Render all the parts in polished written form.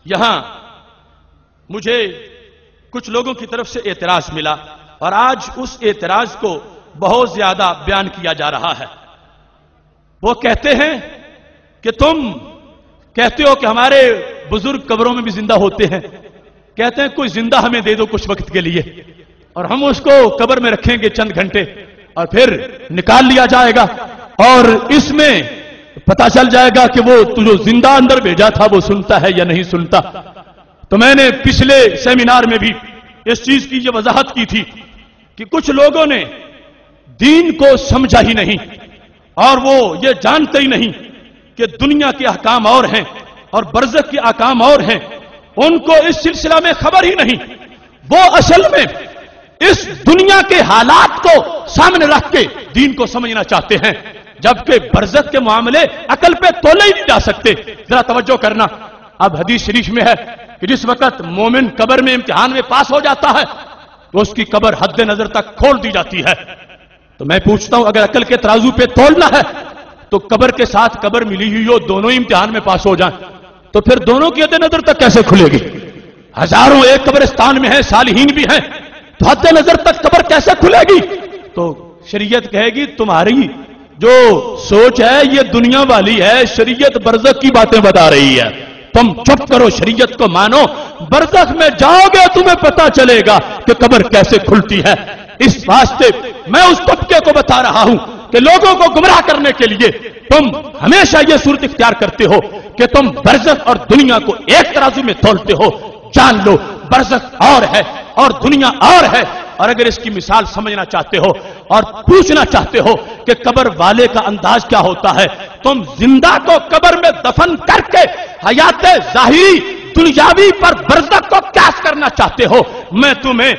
یہاں مجھے کچھ لوگوں کی طرف سے اعتراض ملا اور آج اس اعتراض کو بہت زیادہ بیان کیا جا رہا ہے۔ وہ کہتے ہیں کہ تم کہتے ہو کہ ہمارے بزرگ قبروں میں بھی زندہ ہوتے ہیں، کہتے ہیں کوئی زندہ ہمیں دے دو کچھ وقت کے لیے اور ہم اس کو قبر میں رکھیں گے چند گھنٹے اور پھر نکال لیا جائے گا اور اس میں پتا چل جائے گا کہ وہ جو زندہ اندر بھیجا تھا وہ سنتا ہے یا نہیں سنتا۔ تو میں نے پچھلے سیمینار میں بھی اس چیز کی یہ وضاحت کی تھی کہ کچھ لوگوں نے دین کو سمجھا ہی نہیں اور وہ یہ جانتے ہی نہیں کہ دنیا کے احکام اور ہیں اور برزخ کے احکام اور ہیں، ان کو اس سلسلہ میں خبر ہی نہیں۔ وہ اصل میں اس دنیا کے حالات کو سامنے رکھ کے دین کو سمجھنا چاہتے ہیں، جبکہ برزخ کے معاملے عقل پہ تولے ہی نہیں جا سکتے۔ ذرا توجہ کرنا، اب حدیث شریف میں ہے کہ جس وقت مومن قبر میں امتحان میں پاس ہو جاتا ہے تو اس کی قبر حد نظر تک کھول دی جاتی ہے۔ تو میں پوچھتا ہوں اگر عقل کے ترازو پہ تولنا ہے تو قبر کے ساتھ قبر ملی ہوئی ہو، دونوں ہی امتحان میں پاس ہو جائیں تو پھر دونوں کی حد نظر تک کیسے کھلے گی؟ ہزاروں ایک قبرستان میں ہیں، صالحین بھی ہیں، تو حد نظر تک قبر کیسے کھلے گی؟ تو شریعت کہے گی تمہاری جو سوچ ہے یہ دنیا والی ہے، شریعت برزخ کی باتیں بتا رہی ہے، تم چپ کرو، شریعت کو مانو، برزخ میں جاؤ گے تمہیں پتا چلے گا کہ قبر کیسے کھلتی ہے۔ اس واسطے میں اس طبقے کو بتا رہا ہوں کہ لوگوں کو گمراہ کرنے کے لیے تم ہمیشہ یہ صورت اختیار کرتے ہو کہ تم برزخ اور دنیا کو ایک ترازو میں تولتے ہو۔ جان لو برزخ اور ہے اور دنیا اور ہے، اور اگر اس کی مثال سمجھنا چاہتے ہو اور پوچھنا چاہتے ہو کہ قبر والے کا انداز کیا ہوتا ہے، تم زندہ کو قبر میں دفن کر کے حیات ظاہری دنیاوی پر برزخ کو قیاس کرنا چاہتے ہو۔ میں تمہیں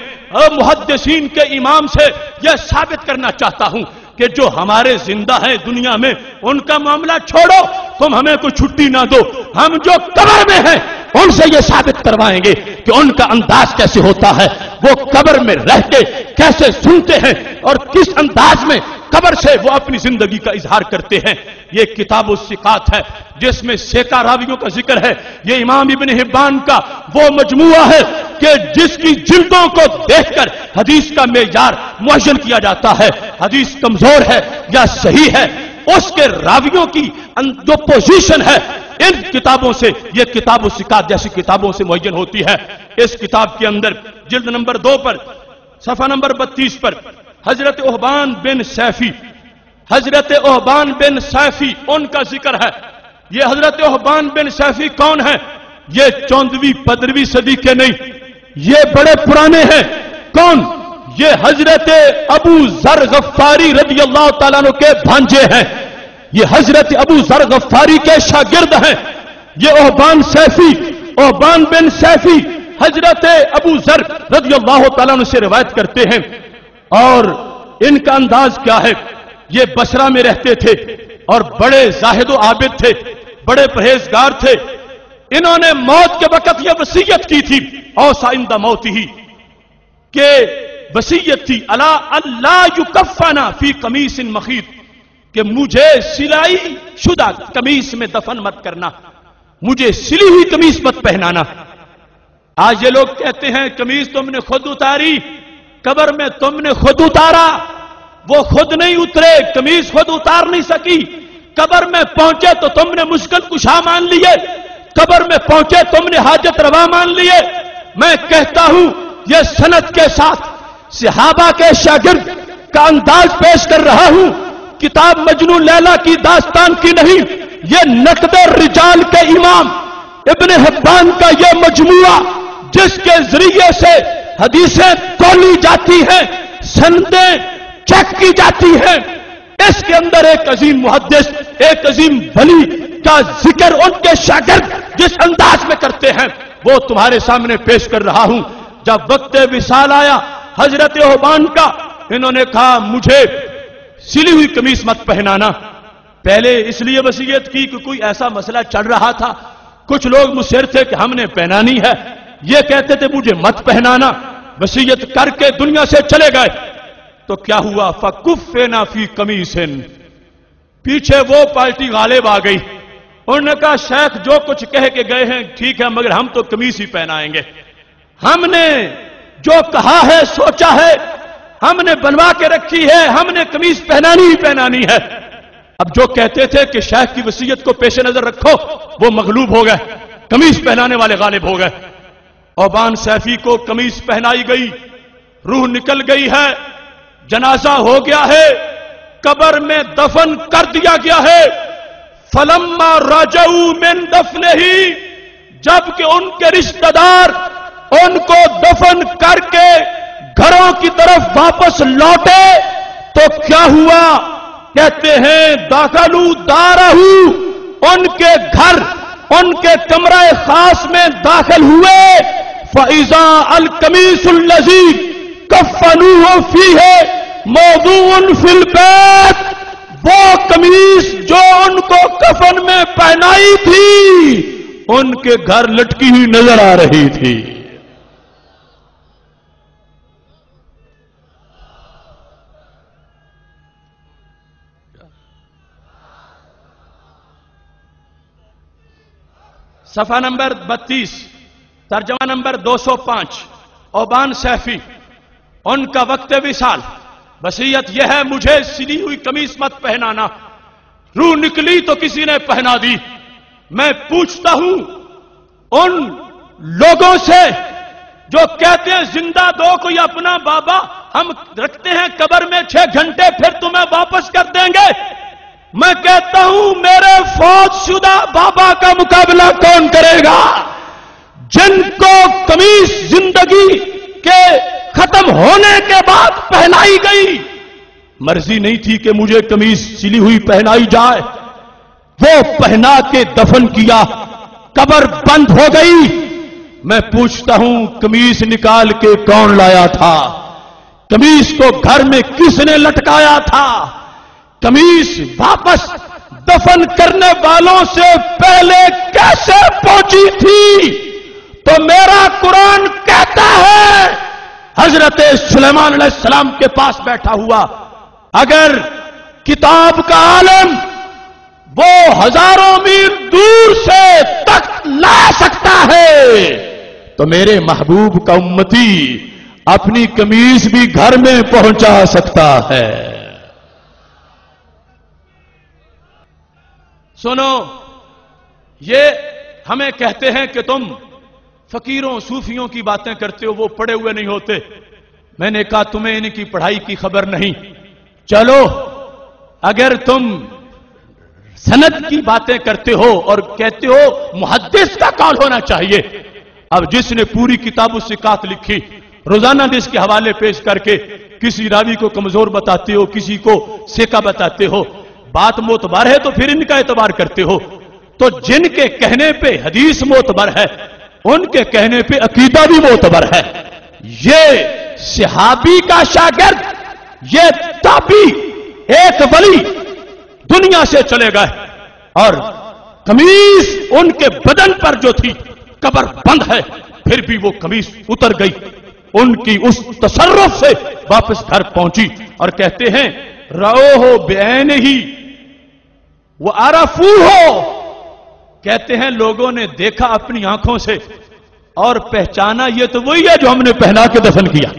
محدثین کے امام سے یہ ثابت کرنا چاہتا ہوں کہ جو ہمارے زندہ ہیں دنیا میں ان کا معاملہ چھوڑو، تم ہمیں کوئی چھٹی نہ دو، ہم جو قبر میں ہیں ان سے یہ ثابت کروائیں گے کہ ان کا انداز کیسے ہوتا ہے، وہ قبر میں رہ کے کیسے سنتے ہیں اور کس انداز میں قبر سے وہ اپنی زندگی کا اظہار کرتے ہیں۔ یہ کتاب الثقات ہے جس میں سیکا راویوں کا ذکر ہے، یہ امام ابن حبان کا وہ مجموعہ ہے کہ جس کی جلدوں کو دیکھ کر حدیث کا معیار معین کیا جاتا ہے، حدیث کمزور ہے یا صحیح ہے، اس کے راویوں کی جو پوزیشن ہے ان کتابوں سے، یہ کتاب الثقات جیسی کتابوں سے معین ہوتی ہے۔ اس کتاب کے اندر جلد نمبر 2 پر صفحہ نمبر 32 پر حضرت احبان بن سیفی ان کا ذکر ہے۔ یہ حضرت احبان بن سیفی کون ہے؟ یہ 14ویں 15ویں صدی کے نہیں، یہ بڑے پرانے ہیں۔ کون؟ یہ حضرت ابو ذر غفاری رضی اللہ تعالیٰ عنہ کے بھانجے ہیں، یہ حضرت ابو ذر غفاری کے شاگرد ہیں۔ یہ احبان بن سیفی حضرت ابو ذر رضی اللہ تعالیٰ عنہ سے روایت کرتے ہیں، اور ان کا انداز کیا ہے؟ یہ بصرہ میں رہتے تھے اور بڑے زاہد و عابد تھے، بڑے پرہیزگار تھے۔ انہوں نے موت کے وقت یہ وصیت کی تھی، اوصى عند موته، کہ وصیت تھی اللہ یکفنا فی قمیص مخیط، کہ مجھے سلائی شدہ قمیص میں دفن مت کرنا، مجھے سلی ہوئی قمیص مت پہنانا۔ آج یہ لوگ کہتے ہیں قمیص تم نے خود اتاری، قبر میں تم نے خود اتارا، وہ خود نہیں اترے، قمیص خود اتار نہیں سکی، قبر میں پہنچے تو تم نے مشکل کشا مان لیے، قبر میں پہنچے تم نے حاجت روا مان لیے۔ میں کہتا ہوں یہ سند کے ساتھ صحابہ کے شاگرد کا انداز پیش کر رہا ہوں، کتاب مجنون لیلا کی داستان کی نہیں، یہ نقد الرجال کے امام ابن حبان کا یہ مجموعہ جس کے ذریعے سے حدیثیں تولی جاتی ہیں، سندیں چیک کی جاتی ہیں، اس کے اندر ایک عظیم محدث، ایک عظیم ولی کا ذکر ان کے شاگرد جس انداز میں کرتے ہیں وہ تمہارے سامنے پیش کر رہا ہوں۔ جب وقت وصال آیا حضرت احبان کا، انہوں نے کہا مجھے سلی ہوئی قمیص مت پہنانا۔ پہلے اس لیے وصیت کی کہ کوئی ایسا مسئلہ چل رہا تھا، کچھ لوگ مصر تھے کہ ہم نے پہنانی ہے، یہ کہتے تھے مجھے مت پہنانا، وصیت کر کے دنیا سے چلے گئے۔ تو کیا ہوا؟ فَكُفِّنَا فِي قَمِيصٍ، پیچھے وہ پارٹی غالب آ گئی انہوں نے کہا شیخ جو کچھ کہہ کے گئے ہیں ٹھیک ہے، مگر ہم تو قمیص ہی پہنائیں گے، ہم نے جو کہا ہے سوچا ہے، ہم نے بنوا کے رکھی ہے، ہم نے قمیص پہنانی ہی پہنانی ہے۔ اب جو کہتے تھے کہ شیخ کی وصیت کو پیش نظر رکھو وہ مغلوب ہو گئے، قمیص پہنانے والے غالب ہو گئے۔ اوبان سیفی کو قمیص پہنائی گئی، روح نکل گئی ہے، جنازہ ہو گیا ہے، قبر میں دفن کر دیا گیا ہے۔ فلما رجعوا من دفنہ، جبکہ ان کے رشتہ دار ان کو دفن کر کے گھروں کی طرف واپس لوٹے تو کیا ہوا؟ کہتے ہیں داخلوا دارہ، ان کے گھر، ان کے کمرہ خاص میں داخل ہوئے، فَإِذَا الْقَمِيصُ الَّذِي كَفَّنُوهُ فِيهِ مَوْضُوعٌ فِي الْبَيْتِ، وہ قمیص جو ان کو کفن میں پہنائی تھی ان کے گھر لٹکی ہوئی نظر آ رہی تھی۔ صفحہ نمبر 32، ترجمہ نمبر 205۔ اوبان سیفی، ان کا وقت وصال، وصیت یہ ہے مجھے سلی ہوئی قمیص مت پہنانا، روح نکلی تو کسی نے پہنا دی۔ میں پوچھتا ہوں ان لوگوں سے جو کہتے ہیں زندہ دو کوئی اپنا بابا، ہم رکھتے ہیں قبر میں 6 گھنٹے پھر تمہیں واپس کر دیں گے، میں کہتا ہوں میرے فوت شدہ بابا کا مقابلہ کون کرے گا؟ جن کو قمیص زندگی کے ختم ہونے کے بعد پہنائی گئی، مرضی نہیں تھی کہ مجھے قمیص سلی ہوئی پہنائی جائے، وہ پہنا کے دفن کیا، قبر بند ہو گئی۔ میں پوچھتا ہوں قمیص نکال کے کون لایا تھا؟ قمیص کو گھر میں کس نے لٹکایا تھا؟ قمیص واپس دفن کرنے والوں سے پہلے کیسے پہنچی تھی؟ تو میرا قرآن کہتا ہے حضرت سلیمان علیہ السلام کے پاس بیٹھا ہوا اگر کتاب کا عالم وہ ہزاروں میل دور سے تخت لا سکتا ہے تو میرے محبوب کا امتی اپنی قمیص بھی گھر میں پہنچا سکتا ہے۔ سنو، یہ ہمیں کہتے ہیں کہ تم فقیروں صوفیوں کی باتیں کرتے ہو، وہ پڑھے ہوئے نہیں ہوتے۔ میں نے کہا تمہیں ان کی پڑھائی کی خبر نہیں، چلو اگر تم سند کی باتیں کرتے ہو اور کہتے ہو محدث کا قول ہونا چاہیے، اب جس نے پوری کتاب الثقات لکھی، روزانہ جس کے حوالے پیش کر کے کسی راوی کو کمزور بتاتے ہو، کسی کو ثقہ بتاتے ہو، بات معتبر ہے تو پھر ان کا اعتبار کرتے ہو۔ تو جن کے کہنے پہ حدیث معتبر ہے ان کے کہنے پہ عقیدہ بھی معتبر ہے۔ یہ صحابی کا شاگرد، یہ تابعی، ایک ولی دنیا سے چلے گئے اور قمیص ان کے بدن پر جو تھی قبر بند ہے، پھر بھی وہ قمیص اتر گئی، ان کی اس تصرف سے واپس گھر پہنچی اور کہتے ہیں رأوہ بعینہ وعرفوہ، کہتے ہیں لوگوں نے دیکھا اپنی آنکھوں سے اور پہچانا یہ تو وہی ہے جو ہم نے پہنا کے دفن کیا،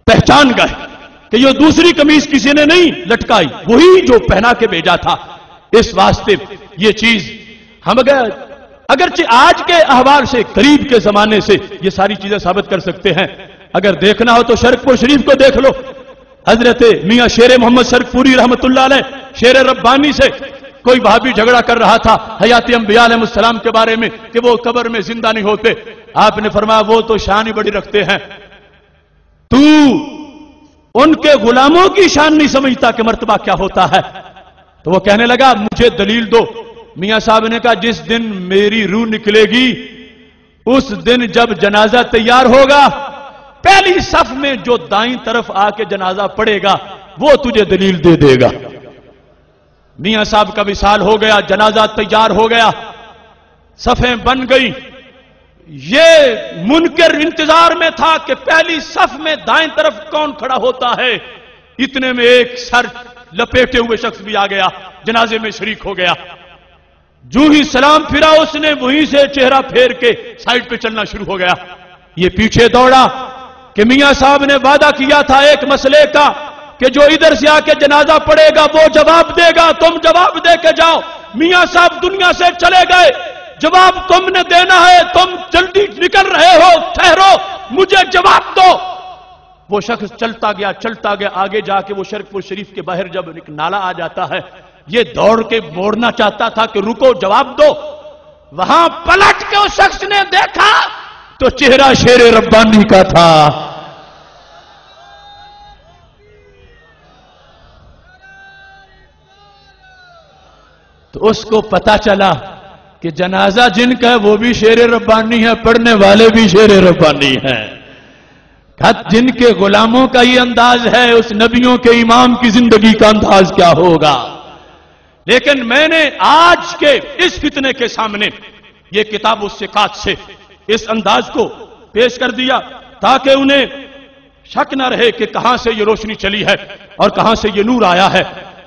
پہچان گئے کہ یہ دوسری قمیص کسی نے نہیں لٹکائی، وہی جو پہنا کے بھیجا تھا۔ اس واسطے یہ چیز ہم اگرچہ آج کے احوال سے قریب کے زمانے سے یہ ساری چیزیں ثابت کر سکتے ہیں، اگر دیکھنا ہو تو شرقپور شریف کو دیکھ لو، حضرت میاں شیر محمد شرقپوری رحمت اللہ علیہ شیر ربانی سے کوئی وہابی جھگڑا کر رہا تھا حیات انبیاء علیہ السلام کے بارے میں کہ وہ قبر میں زندہ نہیں ہوتے، آپ نے فرمایا وہ تو شان ہی بڑی رکھتے ہیں، تو ان کے غلاموں کی شان نہیں سمجھتا کہ مرتبہ کیا ہوتا ہے۔ تو وہ کہنے لگا مجھے دلیل دو۔ میاں صاحب نے کہا جس دن میری روح نکلے گی اس دن جب جنازہ تیار ہوگا، پہلی صف میں جو دائیں طرف آ کے جنازہ پڑے گا وہ تجھے دلیل دے دے گا۔ میاں صاحب کا وصال ہو گیا، جنازہ تیار ہو گیا، صفیں بن گئی، یہ منکر انتظار میں تھا کہ پہلی صف میں دائیں طرف کون کھڑا ہوتا ہے، اتنے میں ایک سر لپیٹے ہوئے شخص بھی آ گیا، جنازے میں شریک ہو گیا۔ جو ہی سلام پھرا اس نے وہیں سے چہرہ پھیر کے سائڈ پہ چلنا شروع ہو گیا. یہ پیچھے دوڑا کہ میاں صاحب نے وعدہ کیا تھا ایک مسئلے کا کہ جو ادھر سے آ کے جنازہ پڑے گا وہ جواب دے گا, تم جواب دے کے جاؤ. میاں صاحب دنیا سے چلے گئے, جواب تم نے دینا ہے, تم جلدی نکل رہے ہو, ٹھہرو, مجھے جواب دو. وہ شخص چلتا گیا, آگے جا کے وہ شرف شریف کے باہر جب ایک نالا آ جاتا ہے, یہ دوڑ کے موڑنا چاہتا تھا کہ رکو جواب دو. وہاں پلٹ کے اس شخص نے دیکھا تو چہرہ شیر ربانی کا تھا. تو اس کو پتا چلا کہ جنازہ جن کا ہے وہ بھی شیر ربانی ہے, پڑھنے والے بھی شیر ربانی ہیں. جن کے غلاموں کا یہ انداز ہے, اس نبیوں کے امام کی زندگی کا انداز کیا ہوگا. لیکن میں نے آج کے اس فتنے کے سامنے یہ کتاب الثقات سے اس انداز کو پیش کر دیا تاکہ انہیں شک نہ رہے کہ کہاں سے یہ روشنی چلی ہے اور کہاں سے یہ نور آیا ہے.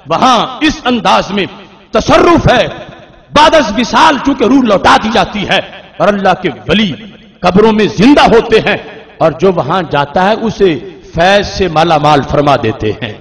وہاں اس انداز میں تصرف ہے, بعد از وصال چونکہ روح لوٹا دی جاتی ہے اور اللہ کے ولی قبروں میں زندہ ہوتے ہیں اور جو وہاں جاتا ہے اسے فیض سے مالا مال فرما دیتے ہیں.